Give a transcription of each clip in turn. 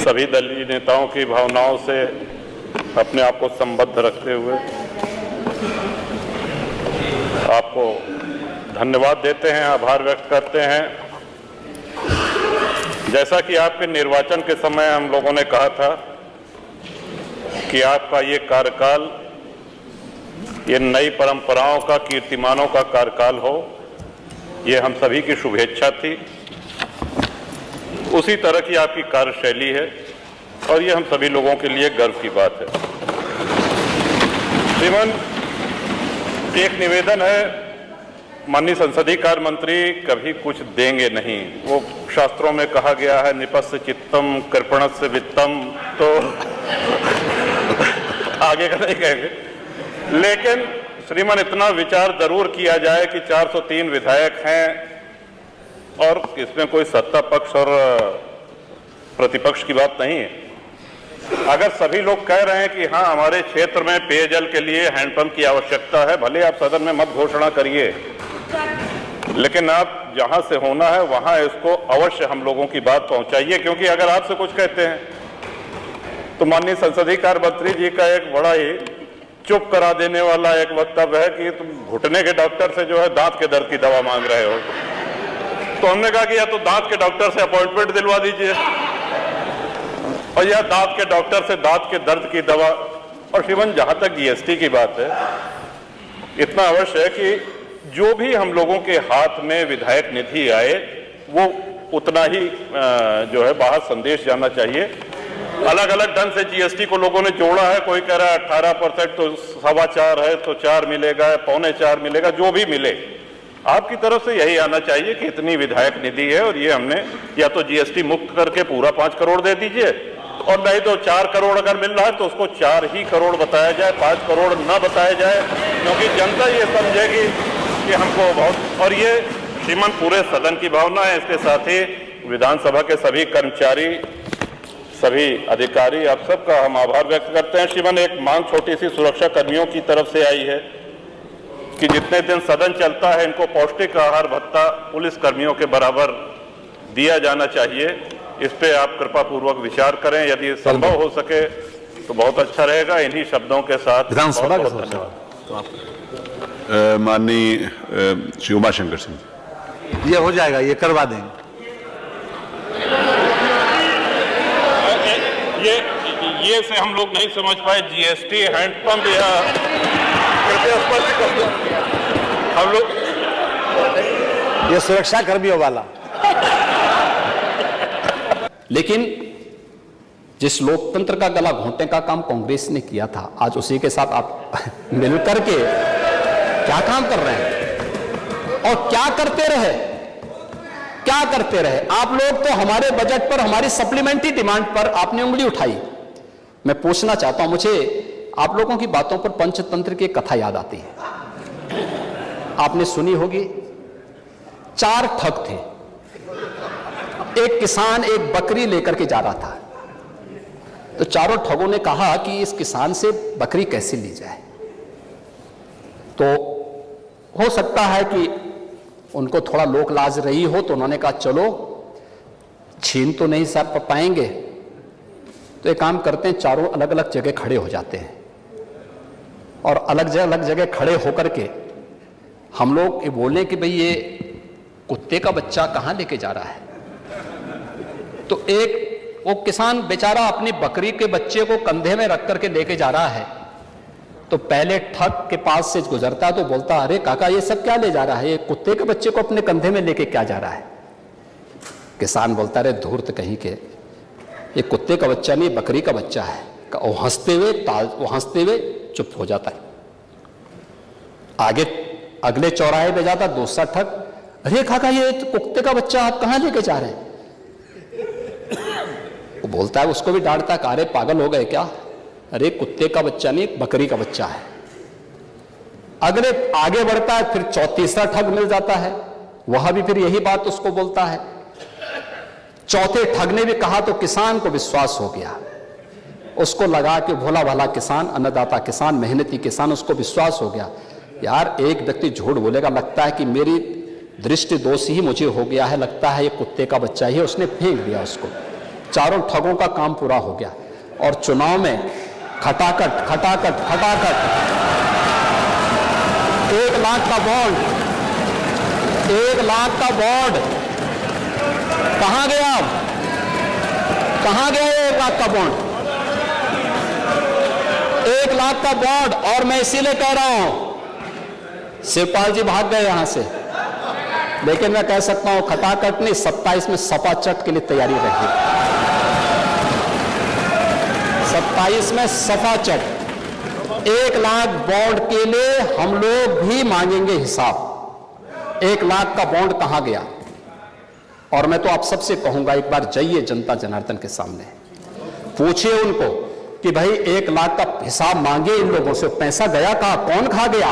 सभी दलीय नेताओं की भावनाओं से अपने आप को संबद्ध रखते हुए आपको धन्यवाद देते हैं, आभार व्यक्त करते हैं। जैसा कि आपके निर्वाचन के समय हम लोगों ने कहा था कि आपका ये कार्यकाल ये नई परंपराओं का, कीर्तिमानों का कार्यकाल हो, ये हम सभी की शुभेच्छा थी। उसी तरह की आपकी कार्यशैली है और ये हम सभी लोगों के लिए गर्व की बात है। श्रीमान, एक निवेदन है, माननीय संसदीय कार्य मंत्री कभी कुछ देंगे नहीं। वो शास्त्रों में कहा गया है निपस्य चित्तम कृपणस्य वित्तम, तो आगे का नहीं कहेंगे। लेकिन श्रीमान, इतना विचार जरूर किया जाए कि 403 विधायक हैं और इसमें कोई सत्ता पक्ष और प्रतिपक्ष की बात नहीं है। अगर सभी लोग कह रहे हैं कि हाँ हमारे क्षेत्र में पेयजल के लिए हैंडपंप की आवश्यकता है, भले आप सदन में मत घोषणा करिए, लेकिन आप जहां से होना है वहां इसको अवश्य हम लोगों की बात पहुंचाइए। क्योंकि अगर आपसे कुछ कहते हैं तो माननीय संसदीय कार्य मंत्री जी का एक बड़ा ही चुप करा देने वाला एक वक्तव्य है कि तुम घुटने के डॉक्टर से जो है दांत के दर्द की दवा मांग रहे हो। तो हमने कहा कि या तो दांत के डॉक्टर से अपॉइंटमेंट दिलवा दीजिए और या दांत के डॉक्टर से दांत के दर्द की दवा। और श्रीमान, जहां तक जीएसटी की बात है, इतना अवश्य है कि जो भी हम लोगों के हाथ में विधायक निधि आए वो उतना ही जो है बाहर संदेश जाना चाहिए। अलग अलग ढंग से जीएसटी को लोगों ने जोड़ा है। कोई कह रहा है 18% तो 4.25 है तो 4 मिलेगा, 3.25 मिलेगा, जो भी मिले आपकी तरफ से यही आना चाहिए कि इतनी विधायक निधि है और ये हमने या तो जीएसटी मुक्त करके पूरा 5 करोड़ दे दीजिए, और नहीं तो 4 करोड़ अगर मिल रहा है तो उसको 4 ही करोड़ बताया जाए, 5 करोड़ न बताया जाए, क्योंकि जनता ये समझेगी कि हमको बहुत। और ये श्रीमान पूरे सदन की भावना है। इसके साथ ही विधानसभा के सभी कर्मचारी, सभी अधिकारी, आप सबका हम आभार व्यक्त करते हैं। श्रीमान, एक मांग छोटी सी सुरक्षा कर्मियों की तरफ से आई है कि जितने दिन सदन चलता है इनको पौष्टिक आहार भत्ता पुलिस कर्मियों के बराबर दिया जाना चाहिए। इस पे आप कृपा पूर्वक विचार करें, यदि संभव हो सके तो बहुत अच्छा रहेगा। इन्हीं शब्दों के साथ विधानसभा का माननीय श्री उमाशंकर सिंह, ये हो जाएगा, ये करवा देंगे। ये से हम लोग नहीं समझ पाए, जीएसटी, हैंडपंप, या कृपया स्पष्ट कर दो हम लोग। ये सुरक्षा कर्मियों वाला। लेकिन जिस लोकतंत्र का गला घोंटने का काम कांग्रेस ने किया था, आज उसी के साथ आप मिलकर के क्या काम कर रहे हैं और क्या करते रहे, क्या करते रहे आप लोग। तो हमारे बजट पर, हमारी सप्लीमेंट्री डिमांड पर आपने उंगली उठाई। मैं पूछना चाहता हूं, मुझे आप लोगों की बातों पर पंचतंत्र की कथा याद आती है। आपने सुनी होगी, 4 ठग थे। एक किसान एक बकरी लेकर के जा रहा था, तो चारों ठगों ने कहा कि इस किसान से बकरी कैसे ली जाए। तो हो सकता है कि उनको थोड़ा लोक लाज रही हो, तो उन्होंने कहा चलो छीन तो नहीं सर पाएंगे, तो एक काम करते हैं, चारों अलग अलग जगह खड़े हो जाते हैं और अलग जगह खड़े होकर के हम लोग ये बोलें कि भाई ये कुत्ते का बच्चा कहाँ लेके जा रहा है। तो एक वो किसान बेचारा अपनी बकरी के बच्चे को कंधे में रख करके लेके जा रहा है, तो पहले ठग के पास से गुजरता तो बोलता, अरे काका ये सब क्या ले जा रहा है, ये कुत्ते के बच्चे को अपने कंधे में लेके क्या जा रहा है। किसान बोलता, अरे धूर्त कहीं के, ये कुत्ते का बच्चा नहीं बकरी का बच्चा है। वो हंसते हुए चुप हो जाता है। आगे अगले चौराहे पे जाता दूसरा ठग, अरे काका ये कुत्ते का बच्चा आप कहां लेके जा रहे हैं। वो बोलता है, उसको भी डांटता, अरे पागल हो गए क्या, अरे कुत्ते का बच्चा नहीं बकरी का बच्चा है। अगले आगे बढ़ता है, फिर तीसरा ठग मिल जाता है, वह भी फिर यही बात उसको बोलता है। चौथे ठग ने भी कहा तो किसान को विश्वास हो गया, उसको लगा कि भोला भाला किसान, अन्नदाता किसान, मेहनती किसान, उसको विश्वास हो गया यार एक व्यक्ति झूठ बोलेगा, लगता है कि मेरी दृष्टि दोष ही मुझे हो गया है, लगता है ये कुत्ते का बच्चा ही है, उसने फेंक दिया उसको। चारों ठगों का काम पूरा हो गया और चुनाव में खटाखट खटाखट खटाखट 1 लाख का बॉन्ड, 1 लाख का बॉन्ड कहां गया? कहां गया 1 लाख का बॉन्ड? 1 लाख का बॉन्ड। और मैं इसीलिए कह रहा हूं, शिवपाल जी भाग गए यहां से, लेकिन मैं कह सकता हूं खटाखट नहीं, 27 में सपा चट के लिए तैयारी रखी। 27 में सपा चट। 1 लाख बॉन्ड के लिए हम लोग भी मांगेंगे हिसाब। 1 लाख का बॉन्ड कहां गया? और मैं तो आप सबसे कहूंगा, एक बार जाइए जनता जनार्दन के सामने, पूछिए उनको कि भाई 1 लाख का हिसाब मांगे इन लोगों से, पैसा गया कहां? कौन खा गया?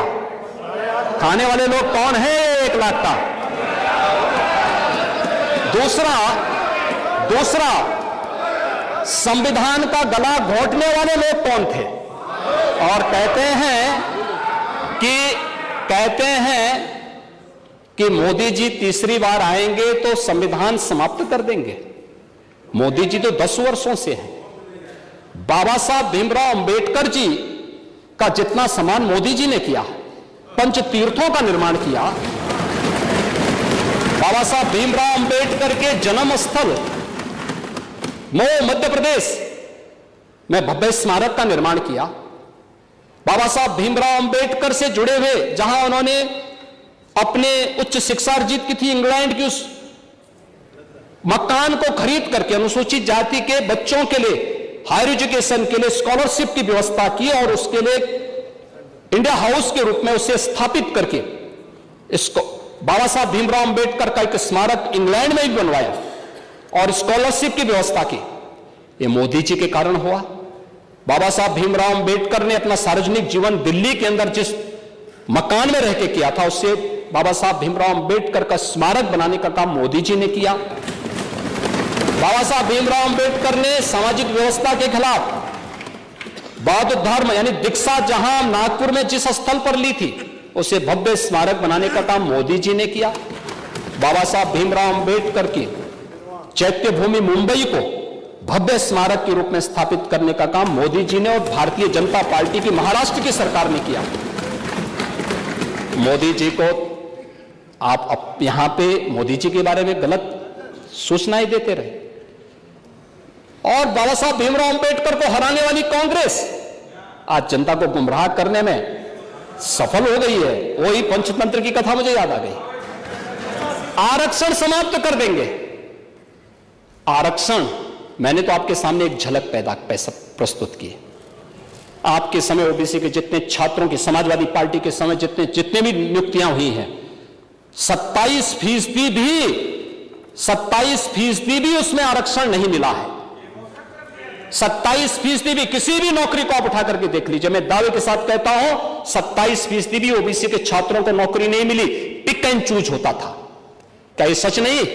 खाने वाले लोग कौन है 1 लाख का? दूसरा संविधान का गला घोटने वाले लोग कौन थे? और कहते हैं कि मोदी जी तीसरी बार आएंगे तो संविधान समाप्त कर देंगे। मोदी जी तो 10 वर्षों से हैं। बाबा साहब भीमराव अंबेडकर जी का जितना सम्मान मोदी जी ने किया, पंच तीर्थों का निर्माण किया, बाबा साहब भीमराव अंबेडकर के जन्म स्थल मऊ मध्य प्रदेश में भव्य स्मारक का निर्माण किया, बाबा साहब भीमराव अंबेडकर से जुड़े हुए जहां उन्होंने अपने उच्च शिक्षा अर्जित की थी, इंग्लैंड की उस मकान को खरीद करके अनुसूचित जाति के बच्चों के लिए हायर एजुकेशन के लिए स्कॉलरशिप की व्यवस्था की और उसके लिए इंडिया हाउस के रूप में उसे स्थापित करके इसको बाबा साहब भीमराव अंबेडकर का एक स्मारक इंग्लैंड में भी बनवाया और स्कॉलरशिप की व्यवस्था की। ये मोदी जी के कारण हुआ। बाबा साहब भीमराव अंबेडकर ने अपना सार्वजनिक जीवन दिल्ली के अंदर जिस मकान में रह के किया था, उससे बाबा साहब भीमराव अंबेडकर का स्मारक बनाने का काम मोदी जी ने किया। बाबा साहब भीमराव अंबेडकर ने सामाजिक व्यवस्था के खिलाफ बौद्ध धर्म यानी दीक्षा जहां नागपुर में जिस स्थल पर ली थी, उसे भव्य स्मारक बनाने का काम मोदी जी ने किया। बाबा साहब भीमराव अंबेडकर की चैत्य भूमि मुंबई को भव्य स्मारक के रूप में स्थापित करने का काम मोदी जी ने और भारतीय जनता पार्टी की महाराष्ट्र की सरकार ने किया। मोदी जी को आप यहां पे मोदी जी के बारे में गलत सूचनाएं देते रहे और बाबा साहब भीमराव अंबेडकर को हराने वाली कांग्रेस आज जनता को गुमराह करने में सफल हो गई है। वही पंचतंत्र की कथा मुझे याद आ गई। आरक्षण समाप्त कर देंगे। आरक्षण, मैंने तो आपके सामने एक झलक प्रस्तुत की। आपके समय ओबीसी के जितने छात्रों की, समाजवादी पार्टी के समय जितने भी नियुक्तियां हुई हैं, 27% भी उसमें आरक्षण नहीं मिला है। 27% भी, किसी भी नौकरी को आप उठा करके देख लीजिए, मैं दावे के साथ कहता हूं 27% भी ओबीसी के छात्रों को नौकरी नहीं मिली। पिक एंड चूज होता था। क्या ये सच नहीं?